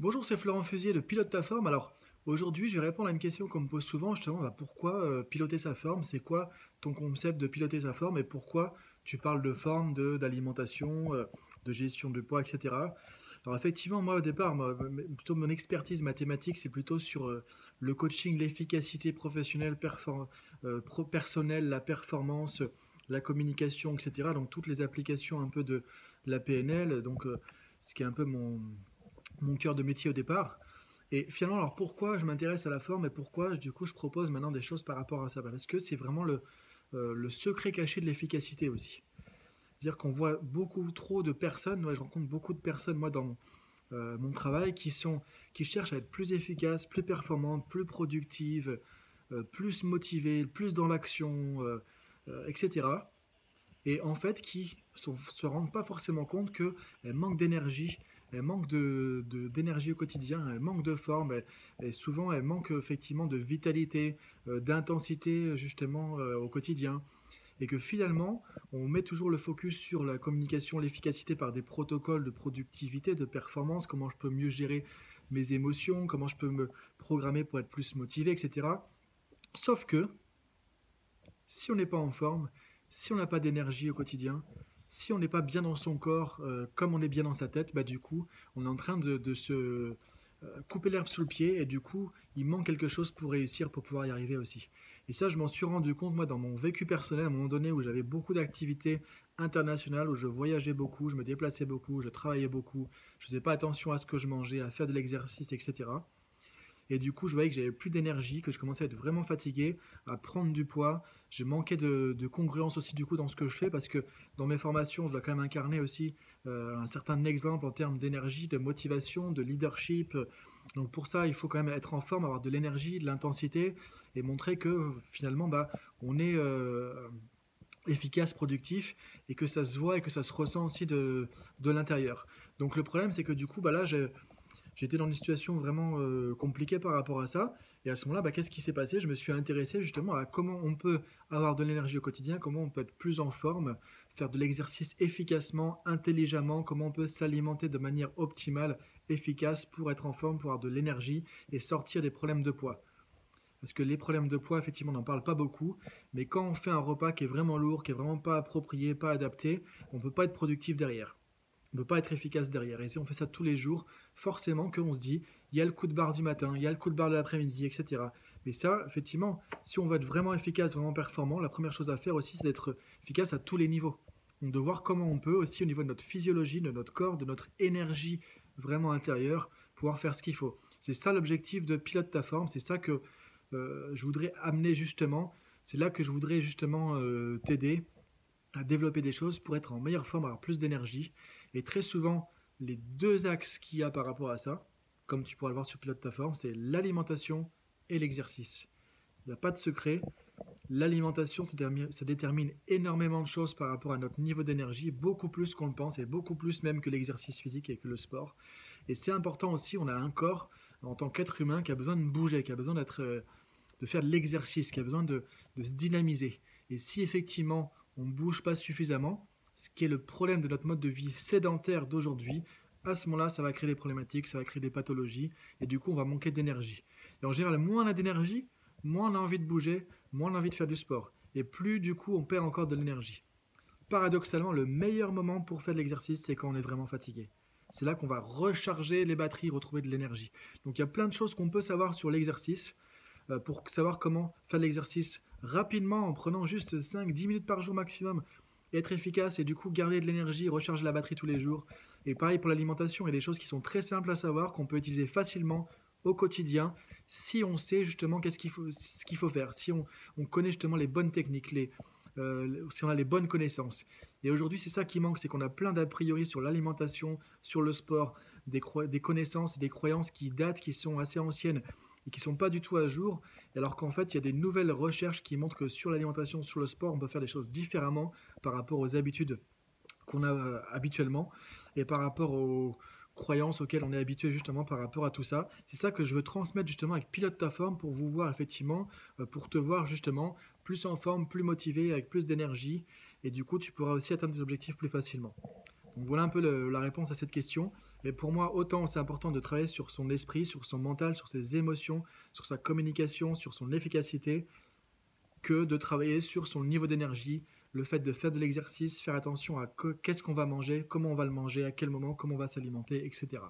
Bonjour, c'est Florent Fusier de Pilote ta forme. Alors, aujourd'hui, je vais répondre à une question qu'on me pose souvent, justement, pourquoi piloter sa forme? C'est quoi ton concept de piloter sa forme et pourquoi tu parles de forme, d'alimentation, de gestion de poids, etc. Alors, effectivement, moi, au départ, plutôt mon expertise mathématique, c'est plutôt sur le coaching, l'efficacité professionnelle, personnelle, la performance, la communication, etc. Donc, toutes les applications un peu de la PNL, donc ce qui est un peu mon cœur de métier au départ. Et finalement, alors pourquoi je m'intéresse à la forme et pourquoi du coup je propose maintenant des choses par rapport à ça? Parce que c'est vraiment le secret caché de l'efficacité aussi. C'est-à-dire qu'on voit beaucoup trop de personnes, ouais, je rencontre beaucoup de personnes moi dans mon travail qui cherchent à être plus efficaces, plus performantes, plus productives, plus motivées, plus dans l'action, etc. Et en fait qui se rendent pas forcément compte qu'elles manquent d'énergie, elles manquent d'énergie au quotidien, elles manquent de forme, et souvent elles manquent effectivement de vitalité, d'intensité justement au quotidien. Et que finalement, on met toujours le focus sur la communication, l'efficacité par des protocoles de productivité, de performance, comment je peux mieux gérer mes émotions, comment je peux me programmer pour être plus motivé, etc. Sauf que si on n'est pas en forme, si on n'a pas d'énergie au quotidien, si on n'est pas bien dans son corps comme on est bien dans sa tête, bah du coup, on est en train de se couper l'herbe sous le pied et du coup, il manque quelque chose pour réussir, pour pouvoir y arriver aussi. Et ça, je m'en suis rendu compte, moi, dans mon vécu personnel, à un moment donné où j'avais beaucoup d'activités internationales, où je voyageais beaucoup, je me déplaçais beaucoup, je travaillais beaucoup, je faisais pas attention à ce que je mangeais, à faire de l'exercice, etc. Et du coup, je voyais que j'avais plus d'énergie, que je commençais à être vraiment fatigué, à prendre du poids. J'ai manqué de congruence aussi du coup dans ce que je fais parce que dans mes formations, je dois quand même incarner aussi un certain exemple en termes d'énergie, de motivation, de leadership. Donc pour ça, il faut quand même être en forme, avoir de l'énergie, de l'intensité et montrer que finalement, bah, on est efficace, productif et que ça se voit et que ça se ressent aussi de l'intérieur. Donc le problème, c'est que du coup, bah là, j'étais dans une situation vraiment compliquée par rapport à ça. Et à ce moment-là, bah, qu'est-ce qui s'est passé? Je me suis intéressé justement à comment on peut avoir de l'énergie au quotidien, comment on peut être plus en forme, faire de l'exercice efficacement, intelligemment, comment on peut s'alimenter de manière optimale, efficace pour être en forme, pour avoir de l'énergie et sortir des problèmes de poids. Parce que les problèmes de poids, effectivement, on n'en parle pas beaucoup, mais quand on fait un repas qui est vraiment lourd, qui est vraiment pas approprié, pas adapté, on ne peut pas être productif derrière. On ne peut pas être efficace derrière. Et si on fait ça tous les jours, forcément qu'on se dit, il y a le coup de barre du matin, il y a le coup de barre de l'après-midi, etc. Mais ça, effectivement, si on veut être vraiment efficace, vraiment performant, la première chose à faire aussi, c'est d'être efficace à tous les niveaux. Donc de voir comment on peut aussi au niveau de notre physiologie, de notre corps, de notre énergie vraiment intérieure, pouvoir faire ce qu'il faut. C'est ça l'objectif de Pilote ta forme, c'est ça que je voudrais amener justement, c'est là que je voudrais justement t'aider à développer des choses pour être en meilleure forme, avoir plus d'énergie. Et très souvent, les deux axes qu'il y a par rapport à ça, comme tu pourras le voir sur Pilote ta forme, c'est l'alimentation et l'exercice. Il n'y a pas de secret. L'alimentation, ça détermine énormément de choses par rapport à notre niveau d'énergie, beaucoup plus qu'on le pense et beaucoup plus même que l'exercice physique et que le sport. Et c'est important aussi, on a un corps en tant qu'être humain qui a besoin de bouger, qui a besoin de faire de l'exercice, qui a besoin de se dynamiser. Et si effectivement on ne bouge pas suffisamment, ce qui est le problème de notre mode de vie sédentaire d'aujourd'hui, à ce moment-là, ça va créer des problématiques, ça va créer des pathologies, et du coup, on va manquer d'énergie. Et en général, moins on a d'énergie, moins on a envie de bouger, moins on a envie de faire du sport. Et plus, du coup, on perd encore de l'énergie. Paradoxalement, le meilleur moment pour faire de l'exercice, c'est quand on est vraiment fatigué. C'est là qu'on va recharger les batteries, retrouver de l'énergie. Donc il y a plein de choses qu'on peut savoir sur l'exercice pour savoir comment faire de l'exercice rapidement en prenant juste 5-10 minutes par jour maximum et être efficace et du coup garder de l'énergie, recharger la batterie tous les jours. Et pareil pour l'alimentation, il y a des choses qui sont très simples à savoir, qu'on peut utiliser facilement au quotidien si on sait justement ce qu'il faut faire, si on connaît justement les bonnes techniques, si on a les bonnes connaissances. Et aujourd'hui, c'est ça qui manque, c'est qu'on a plein d'a priori sur l'alimentation, sur le sport, des connaissances et des croyances qui datent, qui sont assez anciennes et qui ne sont pas du tout à jour, alors qu'en fait, il y a des nouvelles recherches qui montrent que sur l'alimentation, sur le sport, on peut faire des choses différemment par rapport aux habitudes qu'on a habituellement et par rapport aux croyances auxquelles on est habitué justement par rapport à tout ça. C'est ça que je veux transmettre justement avec Pilote ta forme pour vous voir effectivement, pour te voir justement plus en forme, plus motivé, avec plus d'énergie et du coup tu pourras aussi atteindre tes objectifs plus facilement. Donc voilà un peu la réponse à cette question. Et pour moi, autant c'est important de travailler sur son esprit, sur son mental, sur ses émotions, sur sa communication, sur son efficacité, que de travailler sur son niveau d'énergie, le fait de faire de l'exercice, faire attention à qu'est-ce qu'on va manger, comment on va le manger, à quel moment, comment on va s'alimenter, etc.